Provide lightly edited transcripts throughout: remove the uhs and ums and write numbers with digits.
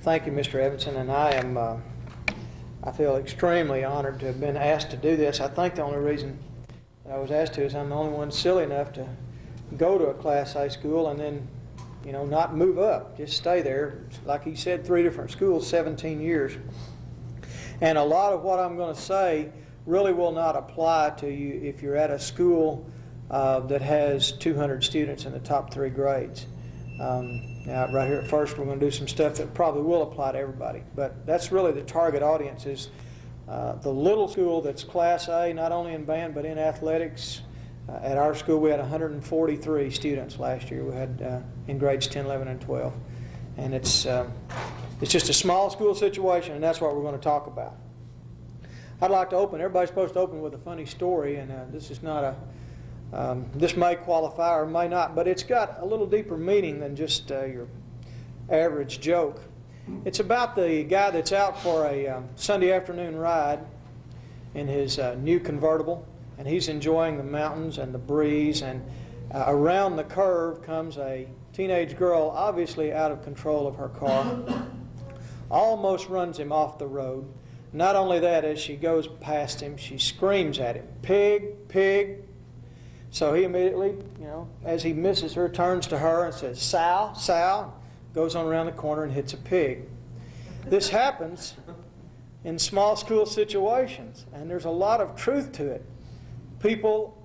Thank you, Mr. Evanson, and I feel extremely honored to have been asked to do this. I think the only reason that I was asked to is I'm the only one silly enough to go to a Class A school and then, not move up, just stay there. Like he said, 3 different schools, 17 years. And a lot of what I'm going to say really will not apply to you if you're at a school that has 200 students in the top 3 grades. Now, right here at first, we're going to do some stuff that probably will apply to everybody. But that's really the target audience is the little school that's Class A, not only in band but in athletics. At our school, we had 143 students last year. We had in grades 10, 11, and 12. And it's just a small school situation, and that's what we're going to talk about. I'd like to open. Everybody's supposed to open with a funny story, and this is not a. This may qualify or may not, but it's got a little deeper meaning than just your average joke. It's about the guy that's out for a Sunday afternoon ride in his new convertible, and he's enjoying the mountains and the breeze, and around the curve comes a teenage girl, obviously out of control of her car, almost runs him off the road. Not only that, as she goes past him, she screams at him, "Pig, pig." So he immediately, as he misses her, turns to her and says, "Sow, sow," goes on around the corner and hits a pig. This happens in small school situations, and there's a lot of truth to it. People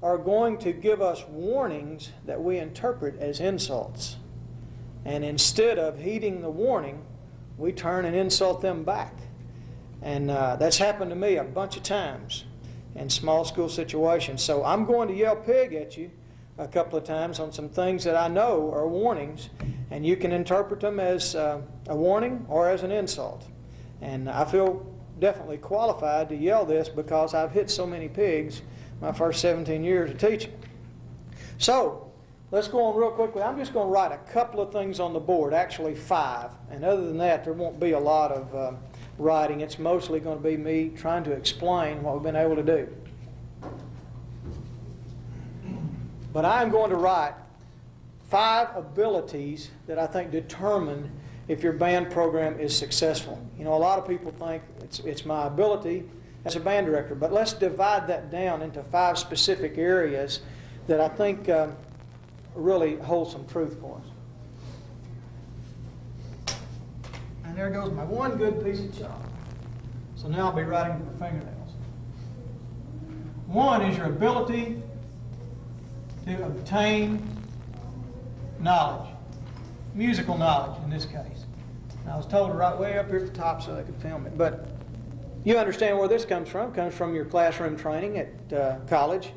are going to give us warnings that we interpret as insults. And instead of heeding the warning, we turn and insult them back. And that's happened to me a bunch of times in small school situations. So I'm going to yell "pig" at you a couple of times on some things that I know are warnings, and you can interpret them as a warning or as an insult. And I feel definitely qualified to yell this because I've hit so many pigs my first 17 years of teaching. So let's go on real quickly. I'm just going to write a couple of things on the board, actually 5. And other than that, there won't be a lot of writing. It's mostly going to be me trying to explain what we've been able to do. But I'm going to write 5 abilities that I think determine if your band program is successful. A lot of people think it's my ability as a band director, but let's divide that down into 5 specific areas that I think really hold some truth for us. And there goes my one good piece of chalk. So now I'll be writing with my fingernails. 1 is your ability to obtain knowledge, musical knowledge in this case. And I was told to write way up here at the top so they could film it. But you understand where this comes from. It comes from your classroom training at college.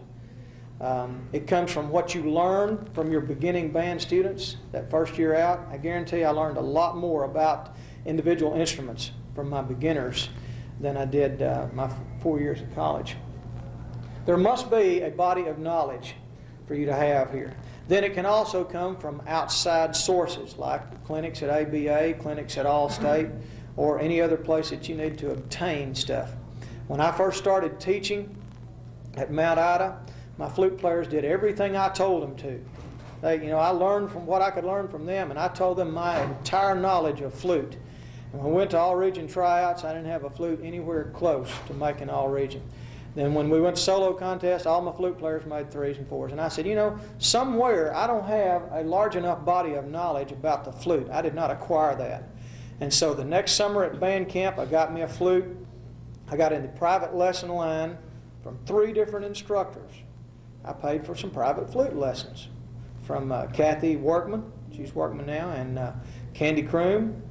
It comes from what you learn from your beginning band students that first year out. I guarantee I learned a lot more about individual instruments from my beginners than I did my 4 years of college. There must be a body of knowledge for you to have here. Then it can also come from outside sources like clinics at ABA, clinics at Allstate, or any other place that you need to obtain stuff. When I first started teaching at Mount Ida, my flute players did everything I told them to. I learned from what I could learn from them, and I told them my entire knowledge of flute. And when we went to all-region tryouts, I didn't have a flute anywhere close to making all-region. Then when we went to solo contests, all my flute players made 3s and 4s. And I said, somewhere I don't have a large enough body of knowledge about the flute. I did not acquire that. And so the next summer at band camp, I got me a flute. I got in the private lesson line from 3 different instructors. I paid for some private flute lessons from Kathy Workman, she's Workman now, and Candy Croom,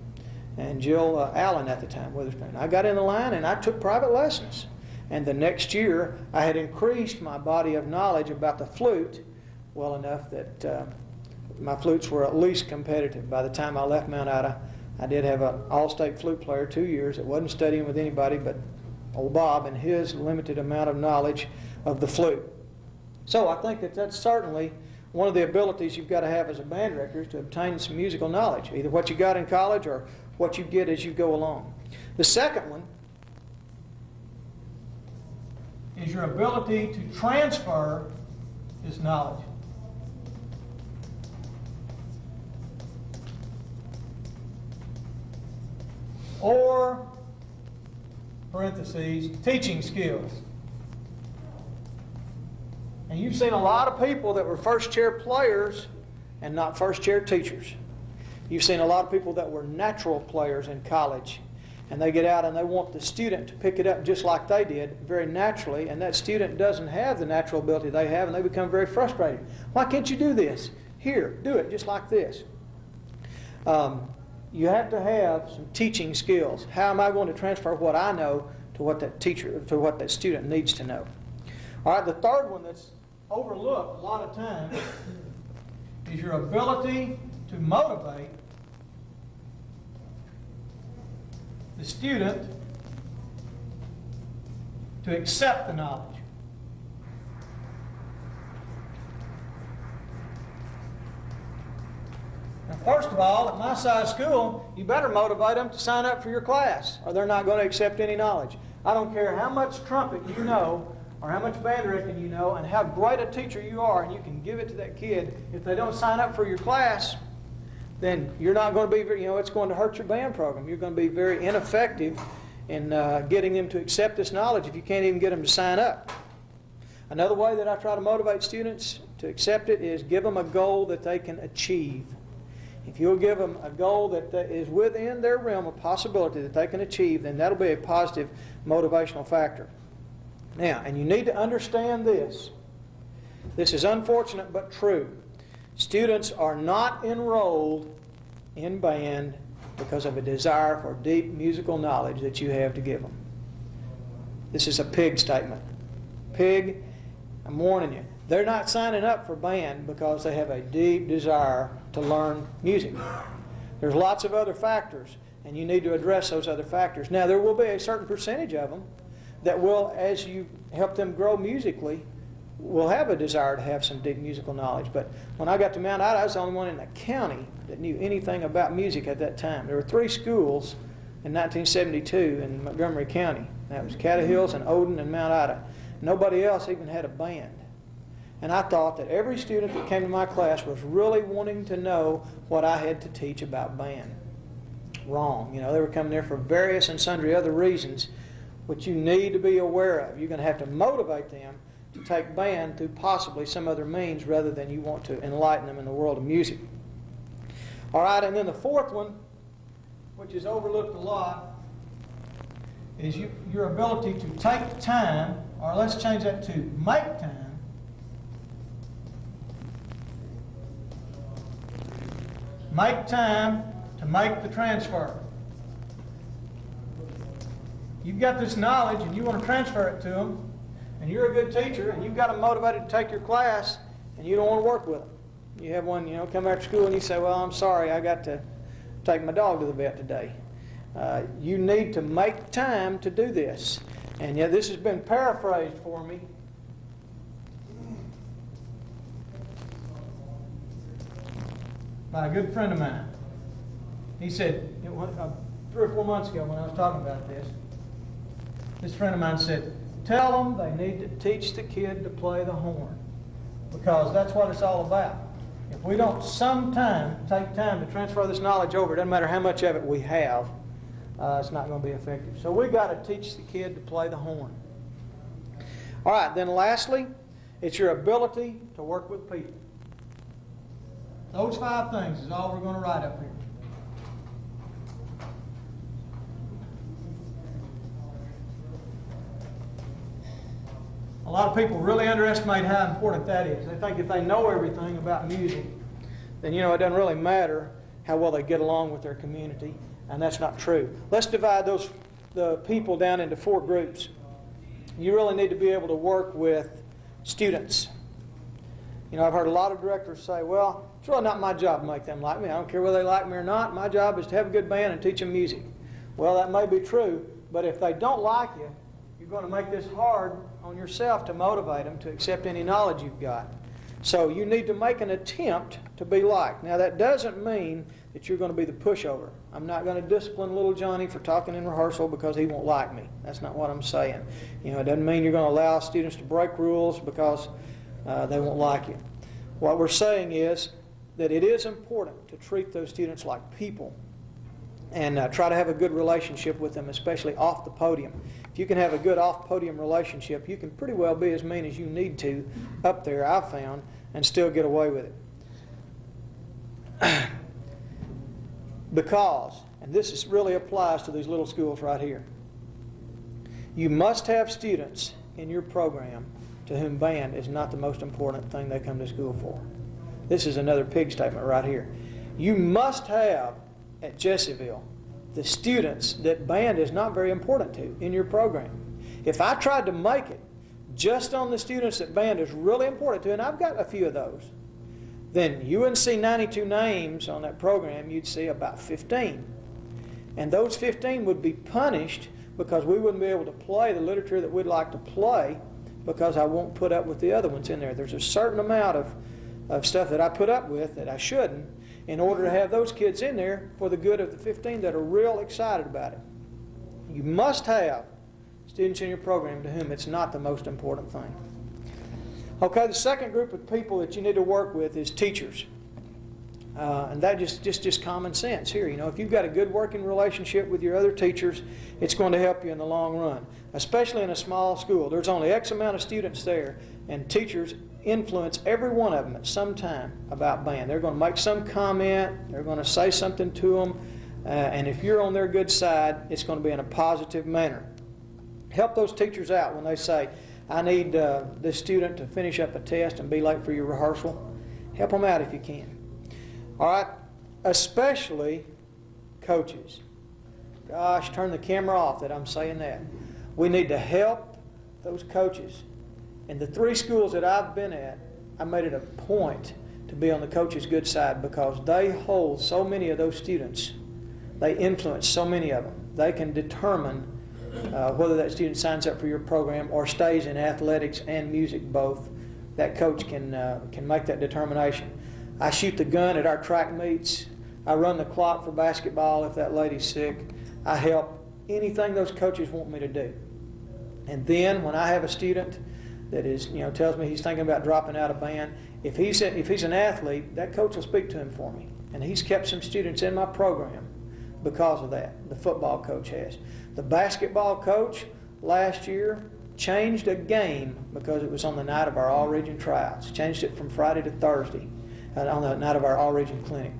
and Jill Allen at the time, Witherspoon. I got in the line and I took private lessons. And the next year, I had increased my body of knowledge about the flute well enough that my flutes were at least competitive. By the time I left Mount Ida, I did have an all-state flute player 2 years that wasn't studying with anybody but old Bob and his limited amount of knowledge of the flute. So I think that that's certainly one of the abilities you've got to have as a band director is to obtain some musical knowledge, either what you got in college or what you get as you go along. The second one is your ability to transfer this knowledge. or, parentheses, teaching skills. And you've seen a lot of people that were first chair players and not first chair teachers. You've seen a lot of people that were natural players in college, and they get out and they want the student to pick it up just like they did, very naturally, and that student doesn't have the natural ability they have, and they become very frustrated. Why can't you do this? Here, do it just like this. You have to have some teaching skills. How am I going to transfer what I know to what that teacher, to what that student needs to know? All right, the third one that's overlooked a lot of times is your ability to motivate the student to accept the knowledge. Now, first of all, at my size school, you better motivate them to sign up for your class, or they're not going to accept any knowledge. I don't care how much trumpet you know, or how much band directing you know, and how great a teacher you are, and you can give it to that kid. If they don't sign up for your class, then you're not going to be, it's going to hurt your band program. You're going to be very ineffective in getting them to accept this knowledge if you can't even get them to sign up. Another way that I try to motivate students to accept it is give them a goal that they can achieve. If you'll give them a goal that is within their realm of possibility that they can achieve, then that'll be a positive motivational factor. Now, and you need to understand this. This is unfortunate but true. Students are not enrolled in band because of a desire for deep musical knowledge that you have to give them. This is a pig statement. Pig, I'm warning you. They're not signing up for band because they have a deep desire to learn music. There's lots of other factors, and you need to address those other factors. Now, there will be a certain percentage of them that will, as you help them grow musically, will have a desire to have some deep musical knowledge. But when I got to Mount Ida, I was the only one in the county that knew anything about music at that time. There were 3 schools in 1972 in Montgomery County. That was Catahills and Odin and Mount Ida. Nobody else even had a band. And I thought that every student that came to my class was really wanting to know what I had to teach about band. Wrong. They were coming there for various and sundry other reasons, which you need to be aware of. You're going to have to motivate them to take band through possibly some other means rather than you want to enlighten them in the world of music. All right, and then the fourth one, which is overlooked a lot, is your ability to take time, or let's change that to make time, to make the transfer. You've got this knowledge and you want to transfer it to them, and you're a good teacher and you've got them motivated to take your class, and you don't want to work with them. You have one, come after school and you say, well, I'm sorry, I got to take my dog to the vet today. You need to make time to do this. And yet this has been paraphrased for me. By a good friend of mine. He said, 3 or 4 months ago when I was talking about this friend of mine said, tell them they need to teach the kid to play the horn, because that's what it's all about. If we don't sometime take time to transfer this knowledge over, it doesn't matter how much of it we have, it's not going to be effective. So we've got to teach the kid to play the horn. All right, then lastly, it's your ability to work with people. Those 5 things is all we're going to write up here. A lot of people really underestimate how important that is. They think if they know everything about music, then it doesn't really matter how well they get along with their community, and that's not true. Let's divide the people down into 4 groups. You really need to be able to work with students. I've heard a lot of directors say, well, it's really not my job to make them like me. I don't care whether they like me or not. My job is to have a good band and teach them music. Well, that may be true, but if they don't like you, you're going to make this hard on yourself to motivate them to accept any knowledge you've got. So you need to make an attempt to be liked. Now, that doesn't mean that you're going to be the pushover. I'm not going to discipline little Johnny for talking in rehearsal because he won't like me. That's not what I'm saying. It doesn't mean you're going to allow students to break rules because they won't like you. What we're saying is that it is important to treat those students like people and try to have a good relationship with them, especially off the podium. If you can have a good off-podium relationship, you can pretty well be as mean as you need to up there, I've found, and still get away with it. Because, and this really applies to these little schools right here, you must have students in your program to whom band is not the most important thing they come to school for. This is another pig statement right here. You must have at Jessieville the students that band is not very important to in your program. If I tried to make it just on the students that band is really important to, and I've got a few of those, then you wouldn't see 92 names on that program, you'd see about 15. And those 15 would be punished because we wouldn't be able to play the literature that we'd like to play because I won't put up with the other ones in there. There's a certain amount of stuff that I put up with that I shouldn't in order to have those kids in there for the good of the 15 that are real excited about it. You must have students in your program to whom it's not the most important thing. Okay, the second group of people that you need to work with is teachers. And that just common sense here. You know, if you've got a good working relationship with your other teachers, it's going to help you in the long run, especially in a small school. There's only X amount of students there, and teachers influence every one of them at some time about band. They're going to make some comment, they're going to say something to them, and if you're on their good side, it's going to be in a positive manner. Help those teachers out when they say, I need this student to finish up a test and be late for your rehearsal. Help them out if you can. All right, especially coaches. Gosh, turn the camera off that I'm saying that. We need to help those coaches. In the 3 schools that I've been at, I made it a point to be on the coach's good side because they hold so many of those students. They influence so many of them. They can determine whether that student signs up for your program or stays in athletics and music both. That coach can make that determination. I shoot the gun at our track meets. I run the clock for basketball if that lady's sick. I help anything those coaches want me to do. And then when I have a student that is, tells me he's thinking about dropping out of band, if he's an athlete, that coach will speak to him for me. And he's kept some students in my program because of that. The football coach has. The basketball coach last year changed a game because it was on the night of our all-region tryouts. Changed it from Friday to Thursday on the night of our all-region clinic.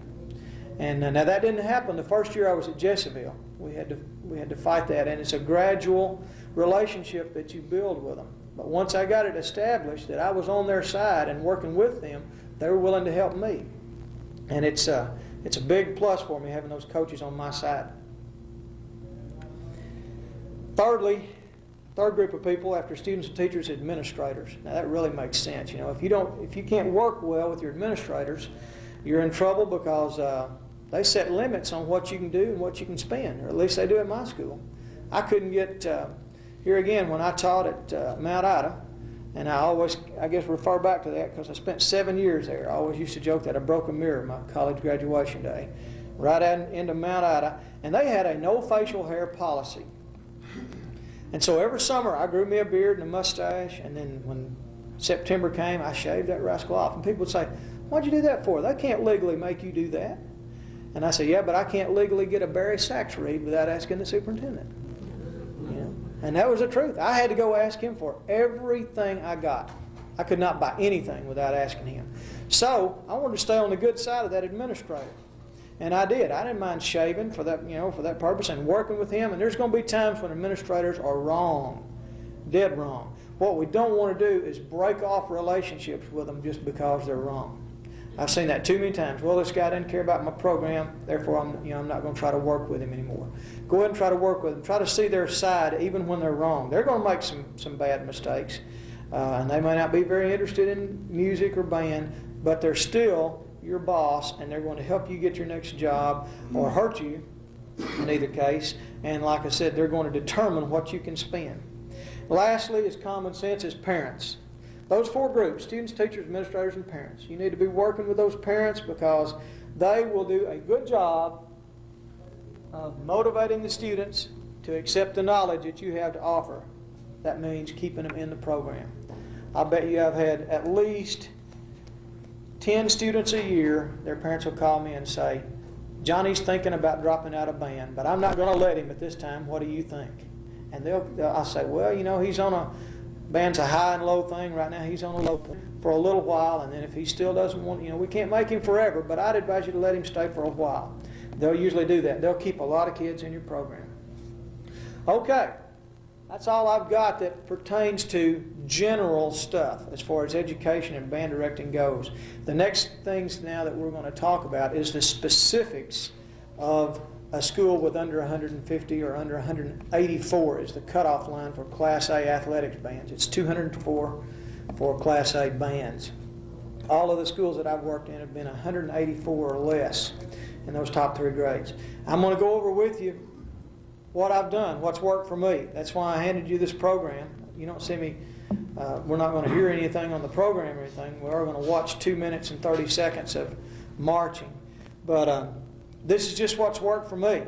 And now that didn't happen the first year I was at Jessieville. We had to fight that, and it's a gradual relationship that you build with them. But once I got it established that I was on their side and working with them, they were willing to help me. And it's a big plus for me having those coaches on my side. Thirdly, third group of people after students and teachers, administrators. Now that really makes sense. If you can't work well with your administrators, you're in trouble because they set limits on what you can do and what you can spend, or at least they do at my school. I couldn't get here again when I taught at Mount Ida, and I guess refer back to that because I spent 7 years there. I always used to joke that I broke a mirror my college graduation day, right into Mount Ida, and they had a no facial hair policy. And so every summer I grew me a beard and a mustache, and then when September came, I shaved that rascal off. And people would say, what'd you do that for? They can't legally make you do that. And I said, yeah, but I can't legally get a Barry Sachs read without asking the superintendent. And that was the truth. I had to go ask him for everything I got. I could not buy anything without asking him. So I wanted to stay on the good side of that administrator. And I did. I didn't mind shaving for that, for that purpose and working with him. And there's going to be times when administrators are wrong, dead wrong. What we don't want to do is break off relationships with them just because they're wrong. I've seen that too many times. Well, this guy didn't care about my program, therefore I'm not going to try to work with him anymore. Go ahead and try to work with them. Try to see their side even when they're wrong. They're going to make some bad mistakes. And they may not be very interested in music or band, but they're still your boss, and they're going to help you get your next job or hurt you in either case. And like I said, they're going to determine what you can spend. Lastly, is common sense is parents. Those 4 groups, students, teachers, administrators, and parents. You need to be working with those parents because they will do a good job of motivating the students to accept the knowledge that you have to offer. That means keeping them in the program. I bet you I've had at least 10 students a year, their parents will call me and say, Johnny's thinking about dropping out of band, but I'm not going to let him at this time. What do you think? And I'll say, well, he's on a band's a high and low thing right now. He's on a low point for a little while, and then if he still doesn't want, we can't make him forever, but I'd advise you to let him stay for a while. They'll usually do that. They'll keep a lot of kids in your program. Okay, that's all I've got that pertains to general stuff as far as education and band directing goes. The next things now that we're going to talk about is the specifics of a school with under 150 or under 184 is the cutoff line for Class A athletics bands. It's 204 for Class A bands. All of the schools that I've worked in have been 184 or less in those top 3 grades. I'm going to go over with you what I've done, what's worked for me. That's why I handed you this program. You don't see me, we're not going to hear anything on the program or anything. We are going to watch 2 minutes and 30 seconds of marching. But this is just what's worked for me.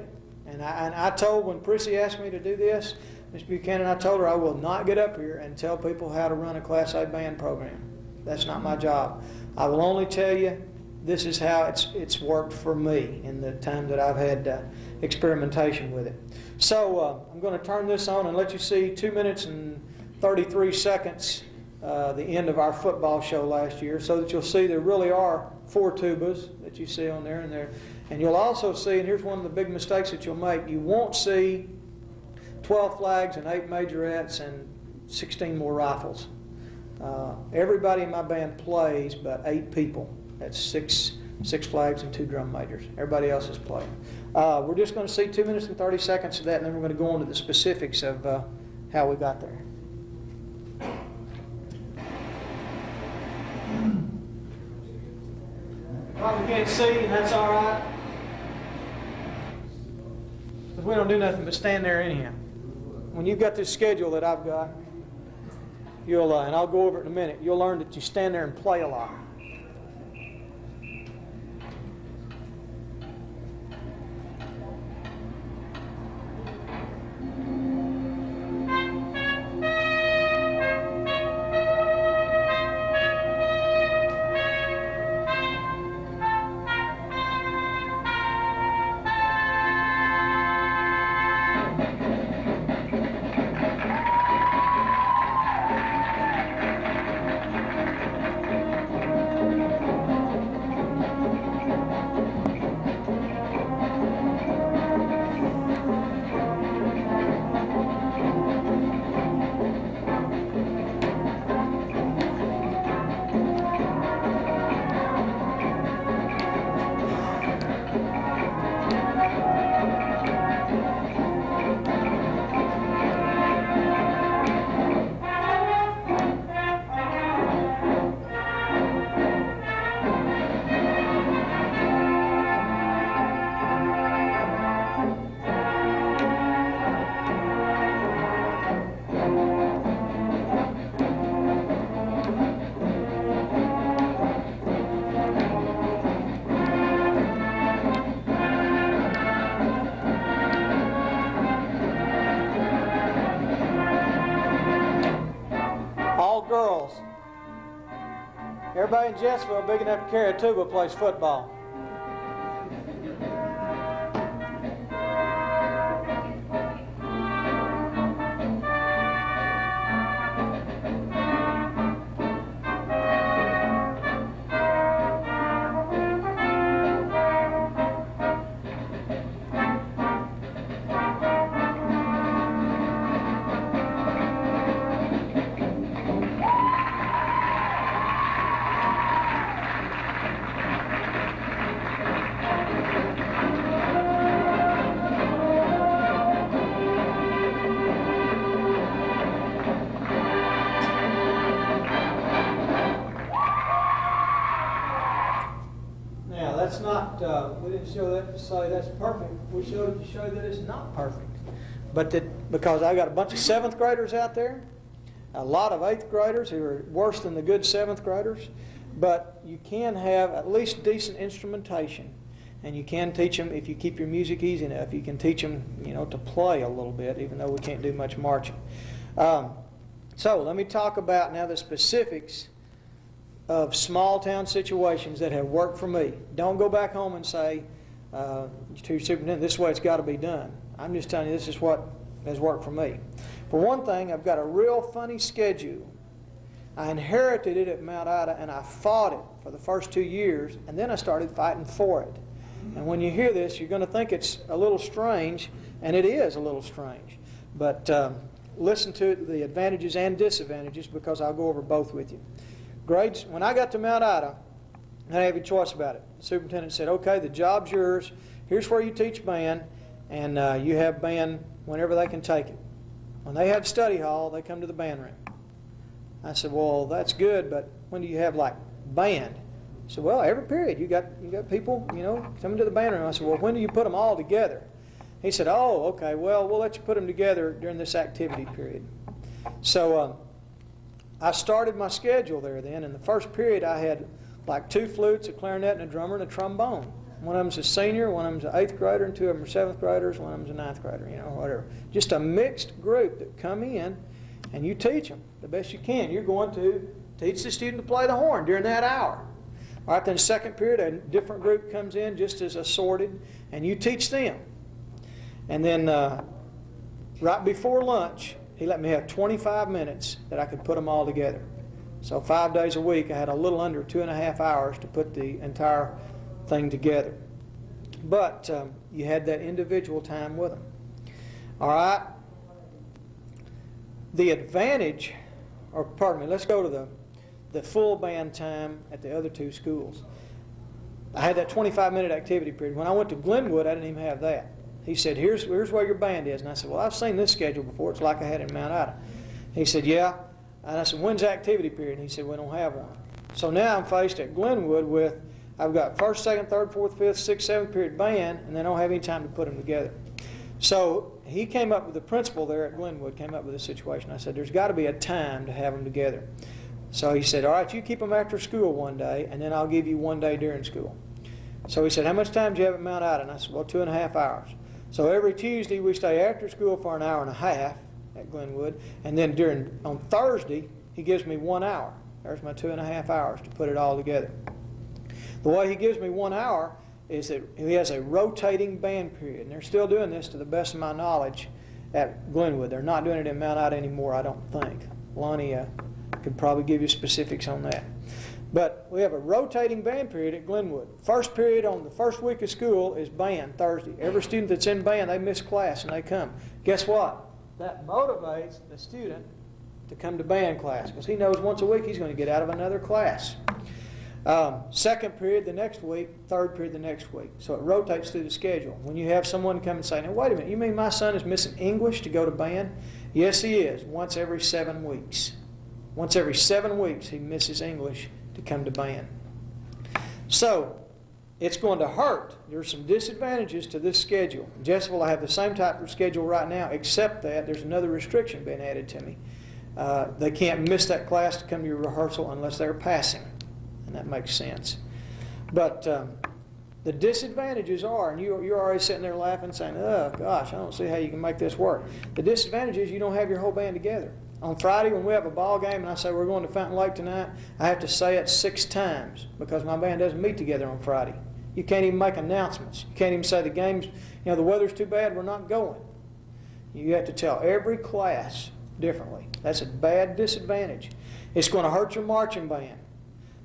And I told, when Prissy asked me to do this, Ms. Buchanan, I told her I will not get up here and tell people how to run a Class A band program. That's not my job. I will only tell you this is how it's worked for me in the time that I've had experimentation with it. So I'm going to turn this on and let you see 2 minutes and 33 seconds, the end of our football show last year, so that you'll see there really are 4 tubas that you see on there. And you'll also see, and here's one of the big mistakes that you'll make, you won't see 12 flags and 8 majorettes and 16 more rifles. Everybody in my band plays, but 8 people. That's six flags and 2 drum majors. Everybody else is playing. We're just going to see 2 minutes and 30 seconds of that, and then we're going to go into the specifics of how we got there. Probably can't see, and that's all right. Because we don't do nothing but stand there anyhow. When you've got this schedule that I've got, you'll, and I'll go over it in a minute, you'll learn that you stand there and play a lot. Girls. Everybody in Jessville big enough to carry a tuba plays football. We didn't show that to say that's perfect. We showed it to show that it's not perfect. But because I got a bunch of 7th graders out there, a lot of 8th graders who are worse than the good 7th graders, but you can have at least decent instrumentation, and you can teach them, if you keep your music easy enough, you can teach them, to play a little bit, even though we can't do much marching. So let me talk about now the specifics of small town situations that have worked for me. Don't go back home and say, to your superintendent, this is the way it's got to be done. I'm just telling you this is what has worked for me. For one thing, I've got a real funny schedule. I inherited it at Mount Ida, and I fought it for the first 2 years, and then I started fighting for it. And when you hear this, you're going to think it's a little strange, and it is a little strange. But listen to the advantages and disadvantages, because I'll go over both with you. Grades, when I got to Mount Ida, I didn't have a choice about it. The superintendent said, okay, the job's yours. Here's where you teach band, and you have band whenever they can take it. When they have study hall, they come to the band room. I said, well, that's good, but when do you have, like, band? He said, well, every period. You got people, coming to the band room. I said, well, when do you put them all together? He said, oh, okay, well, we'll let you put them together during this activity period. So I started my schedule there then. In the first period, I had, like, 2 flutes, a clarinet, and a drummer, and a trombone. One of them's a senior, one of them's an 8th grader, and 2 of them are 7th graders, one of them's a 9th grader, whatever. Just a mixed group that come in, and you teach them the best you can. You're going to teach the student to play the horn during that hour. All right, then second period, a different group comes in just as assorted, and you teach them. And then right before lunch, he let me have 25 minutes that I could put them all together. So 5 days a week, I had a little under 2.5 hours to put the entire thing together. But you had that individual time with them. All right. The advantage, or pardon me, let's go to the full band time at the other 2 schools. I had that 25-minute activity period. When I went to Glenwood, I didn't even have that. He said, here's where your band is. And I said, well, I've seen this schedule before. It's like I had in Mount Ida. He said, yeah. And I said, when's the activity period? And he said, we don't have one. So now I'm faced at Glenwood with, I've got 1st, 2nd, 3rd, 4th, 5th, 6th, 7th period band, and they don't have any time to put them together. So he came up with, the principal there at Glenwood came up with a situation. I said, there's got to be a time to have them together. So he said, all right, you keep them after school one day, and then I'll give you one day during school. So he said, how much time do you have at Mount Ida? And I said, well, 2.5 hours. So every Tuesday we stay after school for an hour and a half at Glenwood, and then on Thursday he gives me 1 hour. There's my 2.5 hours to put it all together. The way he gives me 1 hour is that he has a rotating band period, and they're still doing this to the best of my knowledge at Glenwood. They're not doing it in Mount Ida anymore, I don't think. Lonnie could probably give you specifics on that. But we have a rotating band period at Glenwood. First period on the first week of school is band, Thursday. Every student that's in band, they miss class and they come. Guess what? That motivates the student to come to band class, because he knows once a week he's going to get out of another class. Second period the next week, third period the next week. So it rotates through the schedule. When you have someone come and say, now wait a minute, you mean my son is missing English to go to band? Yes, he is, once every 7 weeks. Once every 7 weeks he misses English to come to band. So it's going to hurt. There's some disadvantages to this schedule. In Jesseville, I have the same type of schedule right now, except that there's another restriction being added to me. They can't miss that class to come to your rehearsal unless they're passing. And that makes sense. But the disadvantages are, and you're already sitting there laughing saying, oh gosh, I don't see how you can make this work. The disadvantage is you don't have your whole band together. On Friday when we have a ball game and I say we're going to Fountain Lake tonight, I have to say it 6 times because my band doesn't meet together on Friday. You can't even make announcements. You can't even say the game's, the weather's too bad, we're not going. You have to tell every class differently. That's a bad disadvantage. It's going to hurt your marching band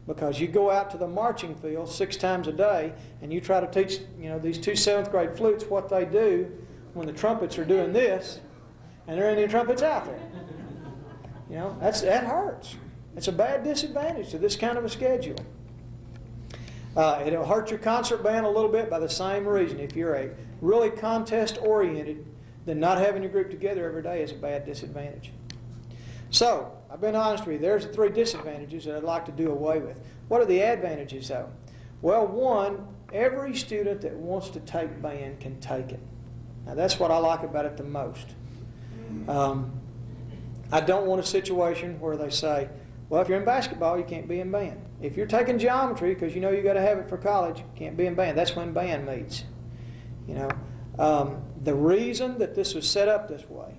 because you go out to the marching field 6 times a day and you try to teach these 2 7th grade flutes what they do when the trumpets are doing this and there ain't any trumpets out there. That hurts. It's a bad disadvantage to this kind of a schedule. It'll hurt your concert band a little bit by the same reason. If you're a really contest-oriented, then not having your group together every day is a bad disadvantage. So, I've been honest with you. There's the 3 disadvantages that I'd like to do away with. What are the advantages, though? Well, one, every student that wants to take band can take it. Now, that's what I like about it the most. I don't want a situation where they say, well, if you're in basketball, you can't be in band. If you're taking geometry, because you got to have it for college, you can't be in band. That's when band meets. The reason that this was set up this way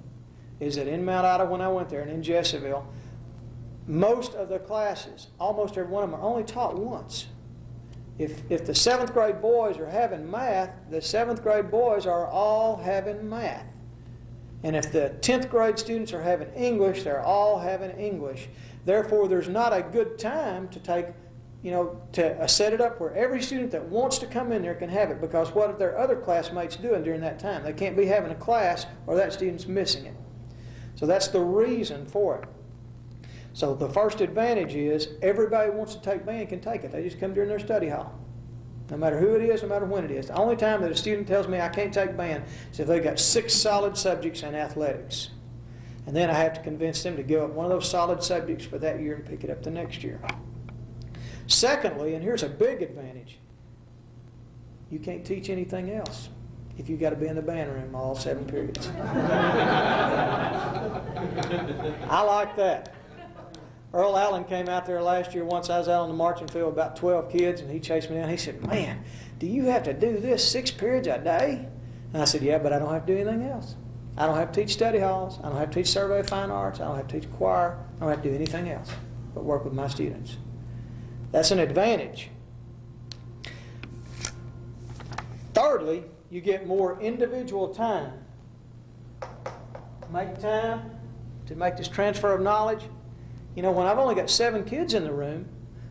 is that in Mount Ida, when I went there, and in Jesseville, most of the classes, almost every one of them, are only taught once. If the 7th grade boys are having math, the 7th grade boys are all having math. And if the 10th grade students are having English, they're all having English. Therefore, there's not a good time to take, to set it up where every student that wants to come in there can have it, because what are their other classmates doing during that time? They can't be having a class or that student's missing it. So that's the reason for it. So the first advantage is everybody who wants to take band can take it. They just come during their study hall. No matter who it is, no matter when it is. The only time that a student tells me I can't take band is if they've got 6 solid subjects in athletics. And then I have to convince them to give up one of those solid subjects for that year and pick it up the next year. Secondly, and here's a big advantage, you can't teach anything else if you've got to be in the band room all 7 periods. I like that. Earl Allen came out there last year. Once I was out on the marching field with about 12 kids, and he chased me down. He said, "Man, do you have to do this 6 periods a day?" And I said, "Yeah, but I don't have to do anything else. I don't have to teach study halls. I don't have to teach survey of fine arts. I don't have to teach choir. I don't have to do anything else but work with my students." That's an advantage. Thirdly, you get more individual time. Make time to make this transfer of knowledge. When I've only got 7 kids in the room,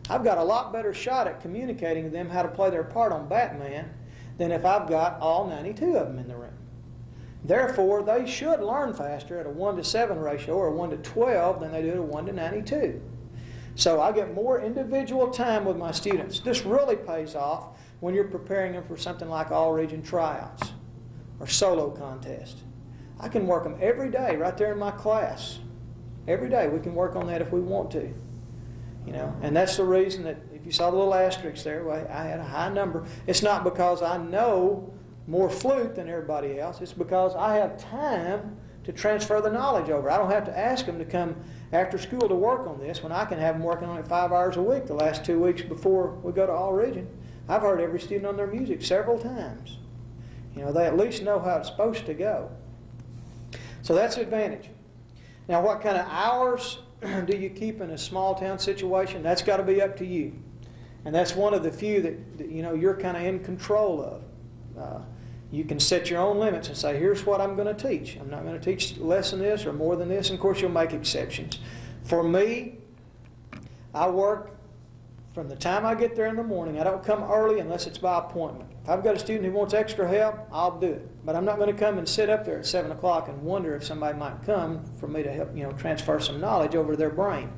I've got a lot better shot at communicating to them how to play their part on Batman than if I've got all 92 of them in the room. Therefore, they should learn faster at a 1-to-7 ratio or a 1-to-12 than they do at a 1-to-92. So I get more individual time with my students. This really pays off when you're preparing them for something like all-region tryouts or solo contest. I can work them every day right there in my class. Every day we can work on that if we want to. And that's the reason that if you saw the little asterisk there, well, I had a high number. It's not because I know more flute than everybody else. It's because I have time to transfer the knowledge over. I don't have to ask them to come after school to work on this when I can have them working on it 5 hours a week the last 2 weeks before we go to all region. I've heard every student on their music several times. They at least know how it's supposed to go. So that's the advantage. Now, what kind of hours do you keep in a small town situation? That's got to be up to you. And that's one of the few that you're kind of in control of. You can set your own limits and say, here's what I'm going to teach. I'm not going to teach less than this or more than this. And of course, you'll make exceptions. For me, I work from the time I get there in the morning. I don't come early unless it's by appointment. If I've got a student who wants extra help, I'll do it. But I'm not going to come and sit up there at 7 o'clock and wonder if somebody might come for me to help, transfer some knowledge over to their brain.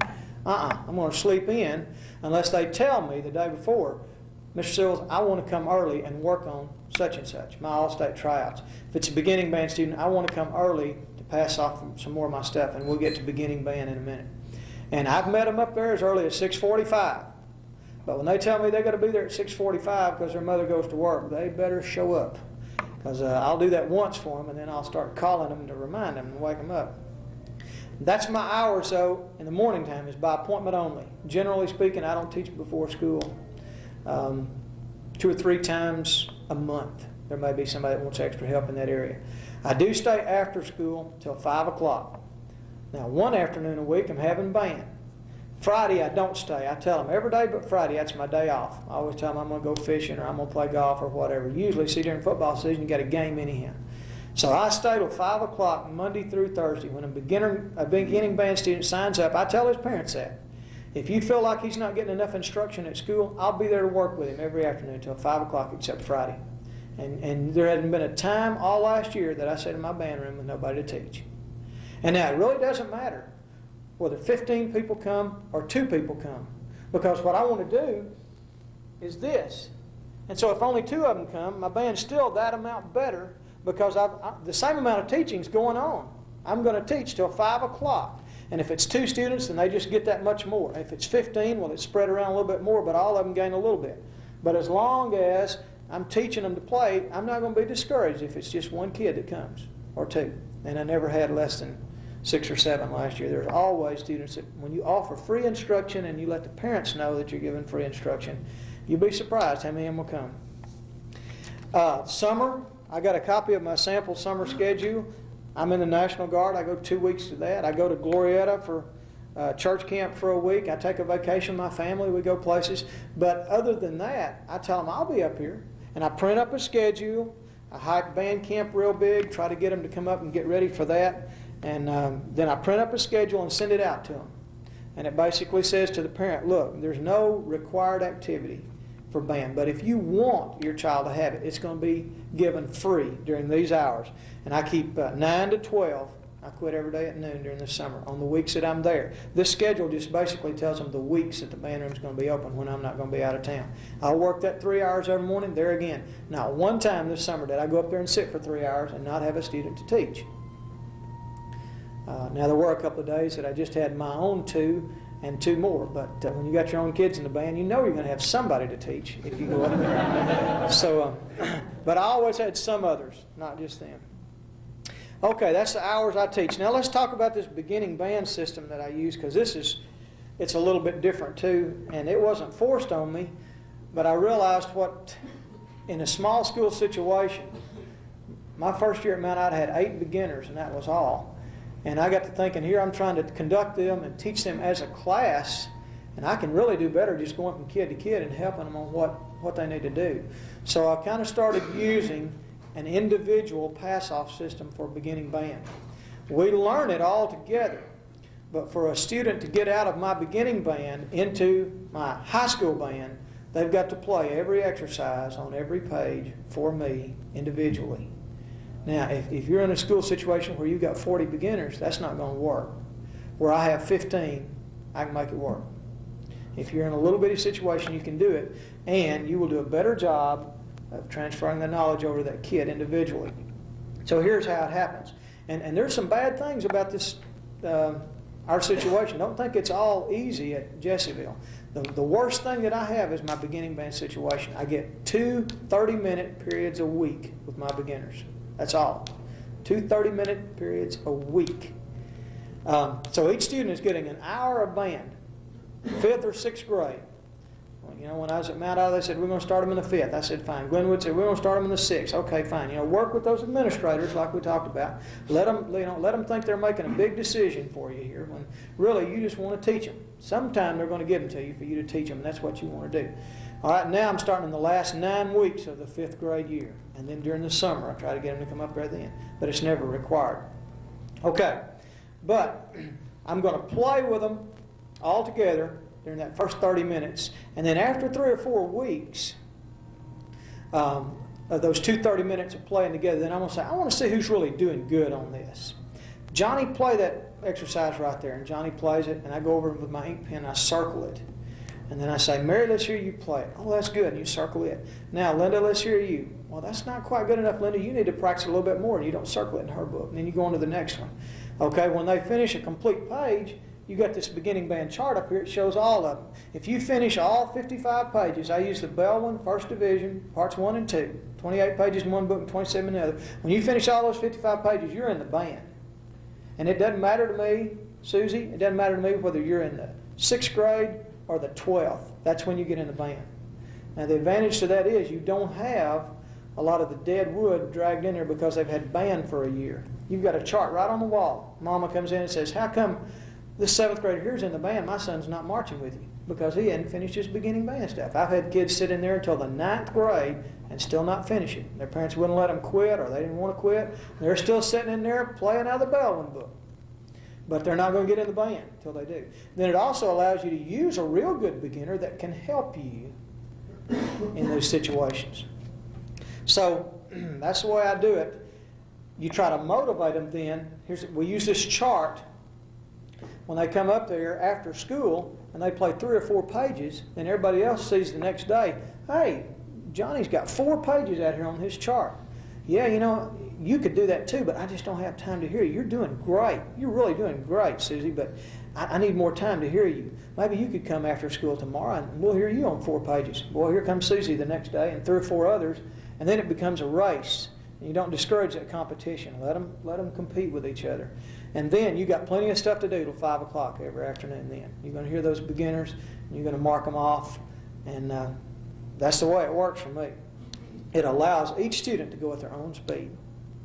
I'm going to sleep in unless they tell me the day before, "Mr. Sills, I want to come early and work on such and such, my all-state tryouts. If it's a beginning band student, I want to come early to pass off some more of my stuff," and we'll get to beginning band in a minute. And I've met them up there as early as 6:45. But when they tell me they've got to be there at 6:45 because their mother goes to work, they better show up. Because I'll do that once for them, and then I'll start calling them to remind them and wake them up. That's my hours, though, in the morning time, is by appointment only. Generally speaking, I don't teach before school. 2 or 3 times a month, there may be somebody that wants extra help in that area. I do stay after school till 5 o'clock. Now, one afternoon a week, I'm having band. Friday, I don't stay. I tell them every day but Friday, that's my day off. I always tell them I'm going to go fishing or I'm going to play golf or whatever. Usually, see, during football season, you got a game anyhow. So I stay till 5 o'clock Monday through Thursday. When a beginning band student signs up, I tell his parents that. If you feel like he's not getting enough instruction at school, I'll be there to work with him every afternoon till 5 o'clock except Friday. And there hasn't been a time all last year that I sat in my band room with nobody to teach. And now, it really doesn't matter whether 15 people come or 2 people come. Because what I want to do is this. And so if only 2 of them come, my band's still that amount better because the same amount of teaching is going on. I'm going to teach till 5 o'clock. And if it's 2 students, then they just get that much more. If it's 15, well, it's spread around a little bit more, but all of them gain a little bit. But as long as I'm teaching them to play, I'm not going to be discouraged if it's just 1 kid that comes, or 2. And I never had less than 6 or 7 last year. There's always students that, when you offer free instruction and you let the parents know that you're giving free instruction, you'll be surprised how many of them will come. Summer, I got a copy of my sample summer schedule. I'm in the National Guard. I go 2 weeks to that. I go to Glorietta for church camp for a week. I take a vacation with my family. We go places. But other than that, I tell them I'll be up here. And I print up a schedule. I hype band camp real big, try to get them to come up and get ready for that. And then I print up a schedule and send it out to them. And it basically says to the parent, look, there's no required activity for band. But if you want your child to have it, it's going to be given free during these hours. And I keep 9 to 12. I quit every day at noon during the summer on the weeks that I'm there. This schedule just basically tells them the weeks that the band room is going to be open when I'm not going to be out of town. I'll work that 3 hours every morning there again. Now, one time this summer did I go up there and sit for 3 hours and not have a student to teach. Now, there were a couple of days that I just had my own 2 and 2 more. But when you got your own kids in the band, you know you're going to have somebody to teach if you go up there. So, but I always had some others, not just them. Okay, that's the hours I teach. Now let's talk about this beginning band system that I use, because it's a little bit different too, and it wasn't forced on me, but I realized what, in a small school situation, my first year at Mount Ida had 8 beginners, and that was all. And I got to thinking, here I'm trying to conduct them and teach them as a class, and I can really do better just going from kid to kid and helping them on what they need to do. So I kind of started using an individual pass-off system for beginning band. We learn it all together, but for a student to get out of my beginning band into my high school band, they've got to play every exercise on every page for me individually. Now, if you're in a school situation where you've got 40 beginners, that's not going to work. Where I have 15, I can make it work. If you're in a little bitty situation, you can do it, and you will do a better job of transferring the knowledge over to that kid individually. So here's how it happens. And there's some bad things about this, our situation. Don't think it's all easy at Jessieville. The worst thing that I have is my beginning band situation. I get 2 30-minute periods a week with my beginners. That's all. 2 30-minute periods a week. So each student is getting an hour of band, 5th or 6th grade. You know, when I was at Mount Ida, they said, we're going to start them in the 5th. I said, fine. Glenwood said, we're going to start them in the 6th. Okay, fine. You know, work with those administrators like we talked about. Let them think they're making a big decision for you here when really you just want to teach them. Sometime they're going to give them to you for you to teach them, and that's what you want to do. All right, now I'm starting in the last 9 weeks of the 5th grade year. And then during the summer, I try to get them to come up there then. But it's never required. Okay, but I'm going to play with them all together during that first 30 minutes. And then after 3 or 4 weeks of those 2 30-minutes of playing together, then I'm going to say, I want to see who's really doing good on this. Johnny, play that exercise right there. And Johnny plays it, and I go over with my ink pen and I circle it. And then I say, Mary, let's hear you play it. Oh, that's good. And you circle it. Now, Linda, let's hear you. Well, that's not quite good enough, Linda. You need to practice a little bit more. And you don't circle it in her book. And then you go on to the next one. Okay, when they finish a complete page, you got this beginning band chart up here. It shows all of them. If you finish all 55 pages, I use the Bell one, First Division, parts 1 and 2, 28 pages in one book and 27 in the other. When you finish all those 55 pages, you're in the band. And it doesn't matter to me, Susie, it doesn't matter to me whether you're in the 6th grade or the 12th. That's when you get in the band. Now, the advantage to that is you don't have a lot of the dead wood dragged in there because they've had band for a year. You've got a chart right on the wall. Mama comes in and says, how come this 7th grader here's in the band, my son's not marching with you? Because he hadn't finished his beginning band stuff. I've had kids sit in there until the 9th grade and still not finish it. Their parents wouldn't let them quit, or they didn't want to quit. They're still sitting in there playing out of the Bellwin book. But they're not going to get in the band until they do. Then it also allows you to use a real good beginner that can help you in those situations. So that's the way I do it. You try to motivate them then. We use this chart. When they come up there after school and they play 3 or 4 pages, then everybody else sees the next day, hey, Johnny's got 4 pages out here on his chart. Yeah, you know, you could do that too, but I just don't have time to hear you. You're doing great. You're really doing great, Susie, but I need more time to hear you. Maybe you could come after school tomorrow and we'll hear you on 4 pages. Boy, here comes Susie the next day and 3 or 4 others, and then it becomes a race. And you don't discourage that competition. Let them compete with each other. And then you got plenty of stuff to do till 5 o'clock every afternoon then. You're going to hear those beginners, and you're going to mark them off, and that's the way it works for me. It allows each student to go at their own speed.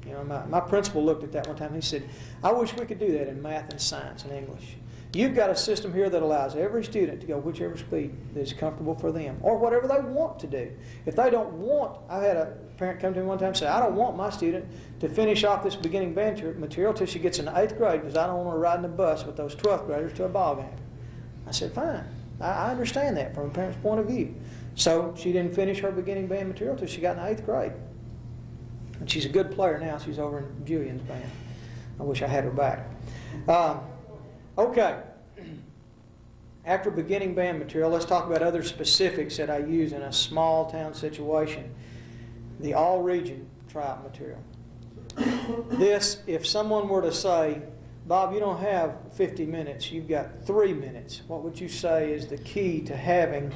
You know, my principal looked at that one time and he said, I wish we could do that in math and science and English. You've got a system here that allows every student to go whichever speed that is comfortable for them or whatever they want to do. If they don't want, I had a parent come to me one time and say, I don't want my student to finish off this beginning band material till she gets in the 8th grade because I don't want her riding the bus with those 12th graders to a ball game. I said, fine. I understand that from a parent's point of view. So she didn't finish her beginning band material till she got in the 8th grade. And she's a good player now. She's over in Julian's band. I wish I had her back. Okay. After beginning band material, let's talk about other specifics that I use in a small town situation. The all-region tryout material. This, if someone were to say, Bob, you don't have 50 minutes, you've got 3 minutes. What would you say is the key to having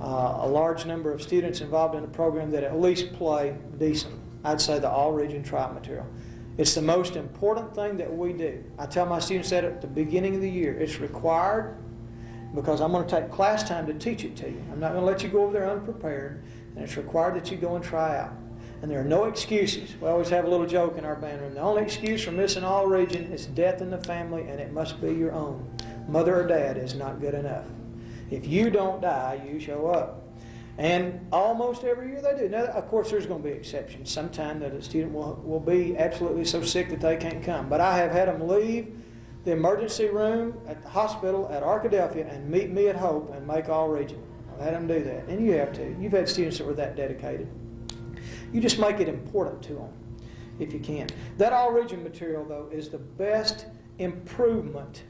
a large number of students involved in a program that at least play decent? I'd say the all-region tryout material. It's the most important thing that we do. I tell my students that at the beginning of the year. It's required because I'm going to take class time to teach it to you. I'm not going to let you go over there unprepared, and it's required that you go and try out. And there are no excuses. We always have a little joke in our band room. The only excuse for missing all region is death in the family, and it must be your own. Mother or dad is not good enough. If you don't die, you show up. And almost every year they do. Now, of course, there's going to be exceptions. Sometime that a student will be absolutely so sick that they can't come. But I have had them leave the emergency room at the hospital at Arkadelphia and meet me at Hope and make all region. I've had them do that. And you have to. You've had students that were that dedicated. You just make it important to them if you can. That all region material, though, is the best improvement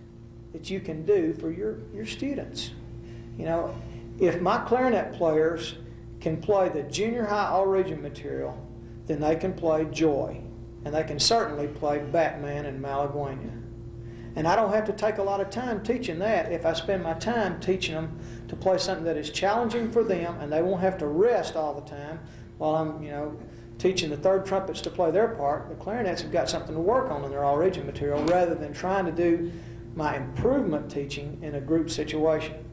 that you can do for your students. You know, if my clarinet players can play the junior high all-region material, then they can play Joy. And they can certainly play Batman and Malaguena. And I don't have to take a lot of time teaching that if I spend my time teaching them to play something that is challenging for them, and they won't have to rest all the time while I'm, teaching the third trumpets to play their part. The clarinets have got something to work on in their all-region material rather than trying to do my improvement teaching in a group situation.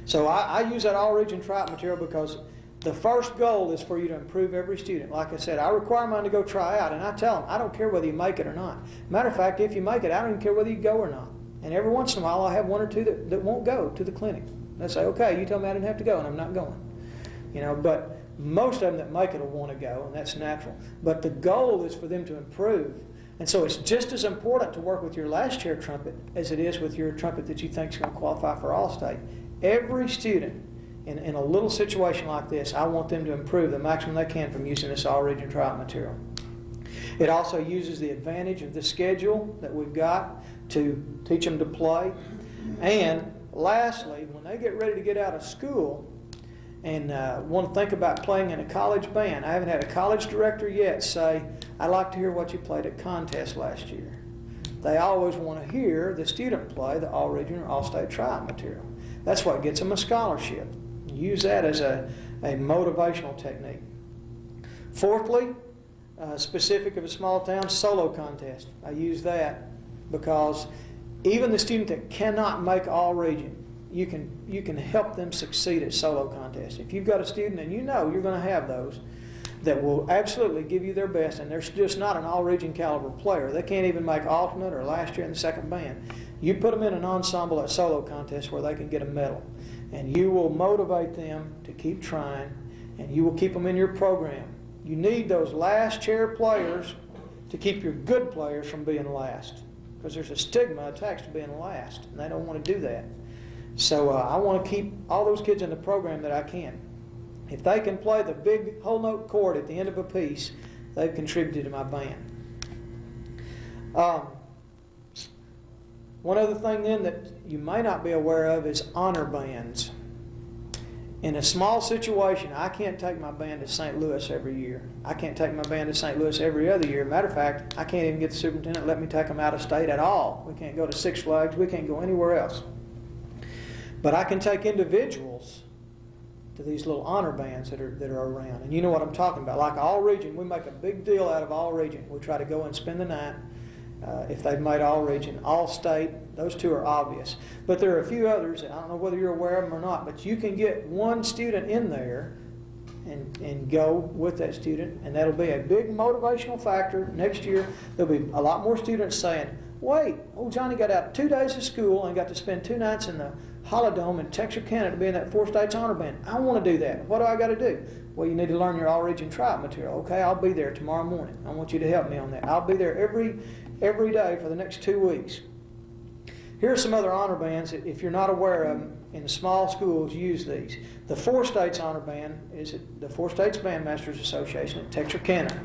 So I use that all-region tryout material because the first goal is for you to improve every student. Like I said, I require mine to go try out, and I tell them, I don't care whether you make it or not. Matter of fact, if you make it, I don't even care whether you go or not. And every once in a while, I have one or two that won't go to the clinic. They say, okay, you tell me I didn't have to go, and I'm not going. But most of them that make it will want to go, and that's natural. But the goal is for them to improve. And so it's just as important to work with your last chair trumpet as it is with your trumpet that you think is going to qualify for All-State. Every student in a little situation like this, I want them to improve the maximum they can from using this all-region tryout material. It also uses the advantage of the schedule that we've got to teach them to play. And lastly, when they get ready to get out of school and want to think about playing in a college band, I haven't had a college director yet say, I'd like to hear what you played at contest last year. They always want to hear the student play the all-region or all-state tryout material. That's what gets them a scholarship. Use that as a motivational technique. Fourthly, specific of a small town, solo contest. I use that because even the student that cannot make all region, you can help them succeed at solo contest. If you've got a student and you know you're going to have those that will absolutely give you their best, and they're just not an all-region caliber player, they can't even make alternate or last year in the second band, you put them in an ensemble at solo contest where they can get a medal. And you will motivate them to keep trying, and you will keep them in your program. You need those last chair players to keep your good players from being last, because there's a stigma attached to being last, and they don't want to do that. So I want to keep all those kids in the program that I can. If they can play the big whole note chord at the end of a piece, they've contributed to my band. One other thing then that you may not be aware of is honor bands. In a small situation, I can't take my band to St. Louis every year. I can't take my band to St. Louis every other year. Matter of fact, I can't even get the superintendent to let me take them out of state at all. We can't go to Six Flags. We can't go anywhere else. But I can take individuals to these little honor bands that are around. And you know what I'm talking about. Like all region, we make a big deal out of all region. We try to go and spend the night. If they've made all region, all state, those two are obvious. But there are a few others, I don't know whether you're aware of them or not, but you can get one student in there and go with that student, and that'll be a big motivational factor. Next year, there'll be a lot more students saying, wait, old Johnny got out 2 days of school and got to spend 2 nights in the Holodome in Texarkana to be in that 4 States Honor Band. I want to do that. What do I got to do? Well, you need to learn your all-region tribe material. Okay, I'll be there tomorrow morning. I want you to help me on that. I'll be there every day for the next 2 weeks. Here are some other honor bands that, if you're not aware of them, in the small schools use these. The 4 States Honor Band is at the 4 States Bandmasters Association at Texarkana.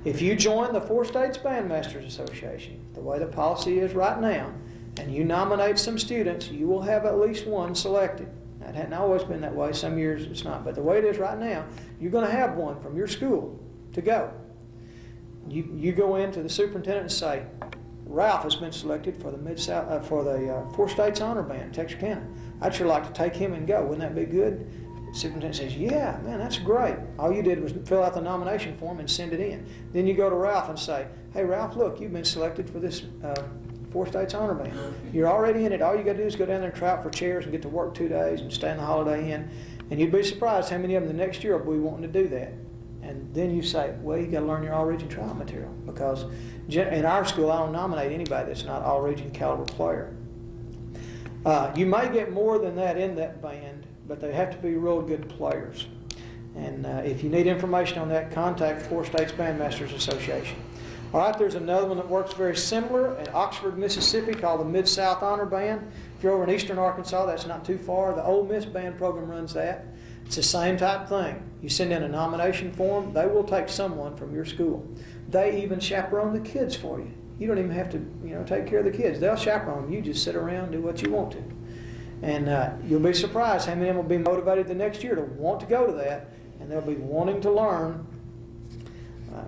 If you join the 4 States Bandmasters Association, the way the policy is right now, and you nominate some students, you will have at least one selected. Now, it hadn't always been that way. Some years it's not. But the way it is right now, you're going to have one from your school to go. You go into the superintendent and say, Ralph has been selected for the Mid-South, for the 4 States Honor Band, Texarkana. I'd sure like to take him and go. Wouldn't that be good? The superintendent says, yeah, man, that's great. All you did was fill out the nomination form and send it in. Then you go to Ralph and say, hey, Ralph, look, you've been selected for this 4 States Honor Band. You're already in it. All you got to do is go down there and try out for chairs and get to work 2 days and stay in the Holiday Inn. And you'd be surprised how many of them the next year will be wanting to do that. And then you say, well, you got to learn your all-region trial material, because in our school, I don't nominate anybody that's not all-region caliber player. You may get more than that in that band, but they have to be real good players. And if you need information on that, contact 4 States Bandmasters Association. All right, there's another one that works very similar at Oxford, Mississippi, called the Mid-South Honor Band. If you're over in eastern Arkansas, that's not too far. The Ole Miss Band program runs that. It's the same type thing. You send in a nomination form, they will take someone from your school. They even chaperone the kids for you. You don't even have to, take care of the kids. They'll chaperone them. You just sit around and do what you want to. And you'll be surprised how many of them will be motivated the next year to want to go to that, and they'll be wanting to learn,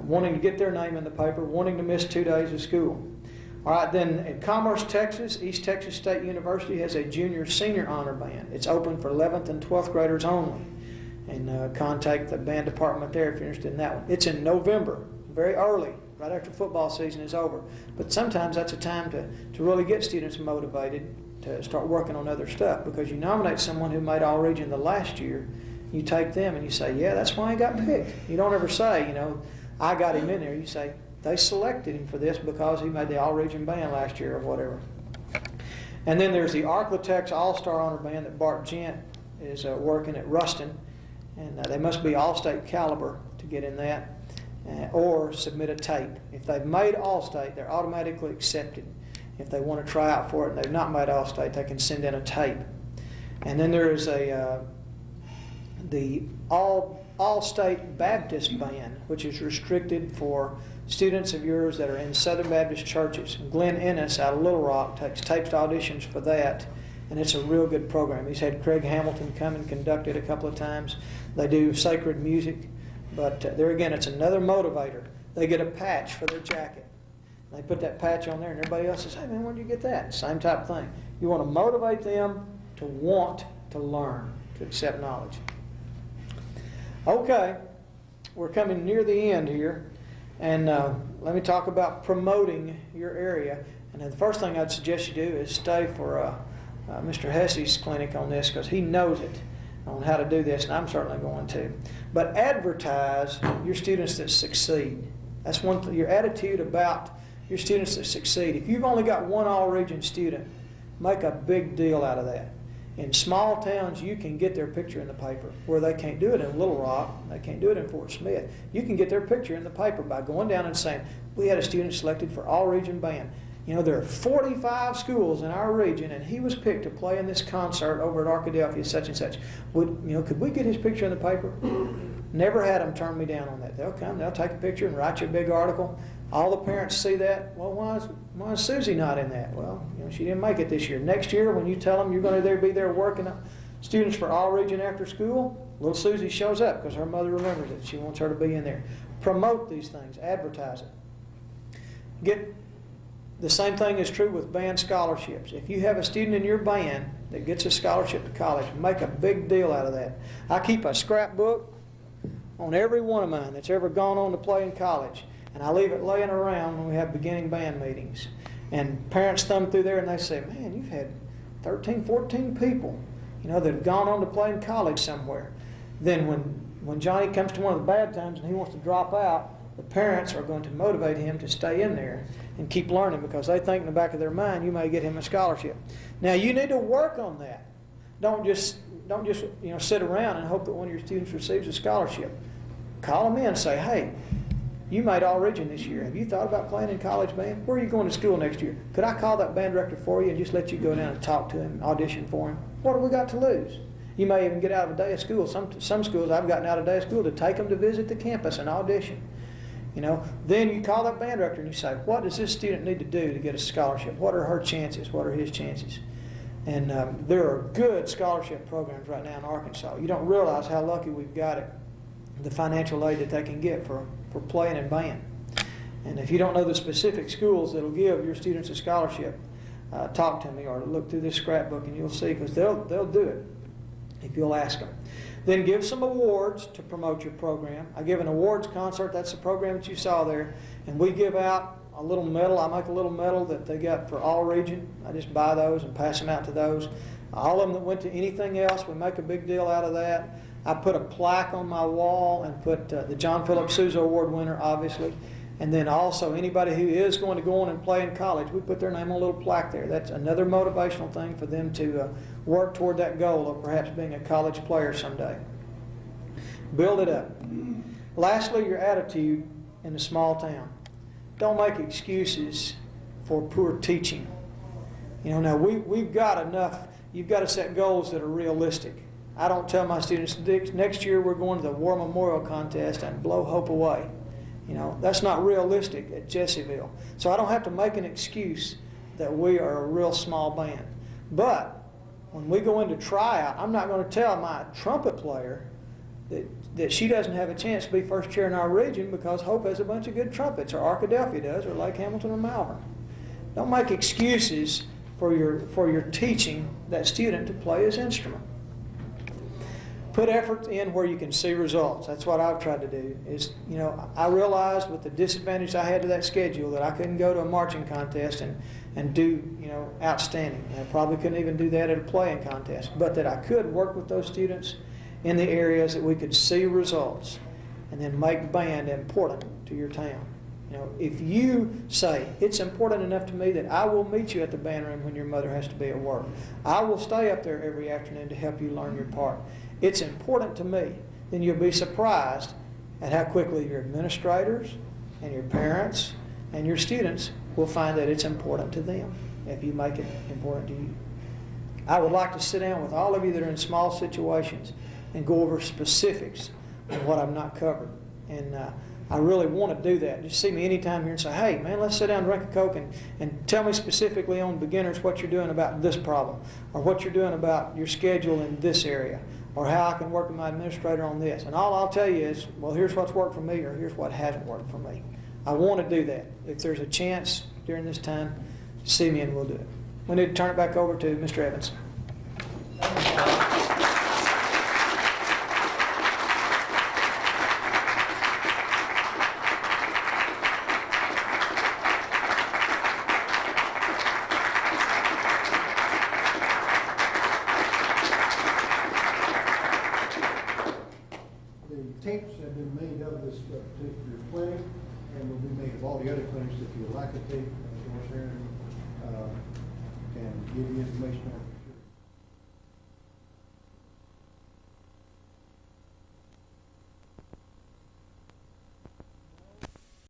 wanting to get their name in the paper, wanting to miss 2 days of school. All right, then in Commerce, Texas, East Texas State University has a junior-senior honor band. It's open for 11th and 12th graders only. And contact the band department there if you're interested in that one. It's in November, very early, right after football season is over. But sometimes that's a time to really get students motivated to start working on other stuff, because you nominate someone who made all-region the last year, you take them and you say, yeah, that's why he got picked. You don't ever say, I got him in there. You say, they selected him for this because he made the all-region band last year or whatever. And then there's the Arklatex All-Star Honor Band that Bart Gent is working at Ruston. And they must be all-state caliber to get in that, or submit a tape. If they've made all-state, they're automatically accepted. If they want to try out for it and they've not made all-state, they can send in a tape. And then there is the All-State Baptist Band, which is restricted for students of yours that are in Southern Baptist churches. Glenn Ennis out of Little Rock takes to auditions for that. And it's a real good program. He's had Craig Hamilton come and conduct it a couple of times. They do sacred music. But there again, it's another motivator. They get a patch for their jacket. They put that patch on there, and everybody else says, hey, man, where'd you get that? Same type of thing. You want to motivate them to want to learn, to accept knowledge. Okay, we're coming near the end here. And let me talk about promoting your area. And the first thing I'd suggest you do is stay for Mr. Hesse's clinic on this, because he knows it on how to do this, and I'm certainly going to. But advertise your students that succeed. That's one thing, your attitude about your students that succeed. If you've only got one all-region student, make a big deal out of that. In small towns, you can get their picture in the paper, where they can't do it in Little Rock, they can't do it in Fort Smith. You can get their picture in the paper by going down and saying, we had a student selected for all-region band. There are 45 schools in our region, and he was picked to play in this concert over at Arkadelphia, such and such. Could we get his picture in the paper? Never had them turn me down on that. They'll come, they'll take a picture and write you a big article. All the parents see that. Well, why is Susie not in that? Well, she didn't make it this year. Next year, when you tell them you're going to be there working students for all region after school, little Susie shows up because her mother remembers it. She wants her to be in there. Promote these things. Advertise it. The same thing is true with band scholarships. If you have a student in your band that gets a scholarship to college, make a big deal out of that. I keep a scrapbook on every one of mine that's ever gone on to play in college, and I leave it laying around when we have beginning band meetings. And parents thumb through there and they say, man, you've had 13, 14 people, that have gone on to play in college somewhere. Then when when Johnny comes to one of the bad times and he wants to drop out, the parents are going to motivate him to stay in there and keep learning, because they think in the back of their mind you may get him a scholarship. Now you need to work on that. Don't just sit around and hope that one of your students receives a scholarship. Call them in and say, hey, you made All-Region this year. Have you thought about playing in college band? Where are you going to school next year? Could I call that band director for you and just let you go down and talk to him, audition for him? What have we got to lose? You may even get out of a day of school. Some schools, I've gotten out of a day of school to take them to visit the campus and audition. Then you call that band director and you say, what does this student need to do to get a scholarship? What are her chances? What are his chances? And there are good scholarship programs right now in Arkansas. You don't realize how lucky we've got it, the financial aid that they can get for playing in band. And if you don't know the specific schools that will give your students a scholarship, talk to me or look through this scrapbook and you'll see, because they'll do it if you'll ask them. Then give some awards to promote your program. I give an awards concert. That's the program that you saw there. And we give out a little medal. I make a little medal that they got for All-Region. I just buy those and pass them out to those. All of them that went to anything else, we make a big deal out of that. I put a plaque on my wall and put the John Philip Sousa Award winner, obviously. And then also anybody who is going to go on and play in college, we put their name on a little plaque there. That's another motivational thing for them to work toward that goal of perhaps being a college player someday. Build it up. Lastly, your attitude in a small town. Don't make excuses for poor teaching. Now we've got enough. You've got to set goals that are realistic. I don't tell my students, next year we're going to the War Memorial Contest and blow hope away. That's not realistic at Jessieville. So I don't have to make an excuse that we are a real small band. But when we go into tryout, I'm not going to tell my trumpet player that she doesn't have a chance to be first chair in our region because Hope has a bunch of good trumpets, or Arkadelphia does, or Lake Hamilton or Malvern. Don't make excuses for your teaching that student to play his instrument. Put effort in where you can see results. That's what I've tried to do. I realized with the disadvantage I had to that schedule that I couldn't go to a marching contest and do outstanding. And I probably couldn't even do that at a playing contest. But that I could work with those students in the areas that we could see results and then make band important to your town. If you say, it's important enough to me that I will meet you at the band room when your mother has to be at work. I will stay up there every afternoon to help you learn your part. It's important to me. Then you'll be surprised at how quickly your administrators and your parents and your students will find that it's important to them if you make it important to you. I would like to sit down with all of you that are in small situations and go over specifics on what I've not covered. And I really want to do that. Just see me anytime here and say, hey, man, let's sit down and drink a Coke and tell me specifically on beginners what you're doing about this problem, or what you're doing about your schedule in this area, or how I can work with my administrator on this. And all I'll tell you is, well, here's what's worked for me, or here's what hasn't worked for me. I want to do that. If there's a chance during this time, see me and we'll do it. We need to turn it back over to Mr. Evans. Tapes have been made of this particular clinic and will be made of all the other clinics. If you like a tape, Doris Aaron can give you information on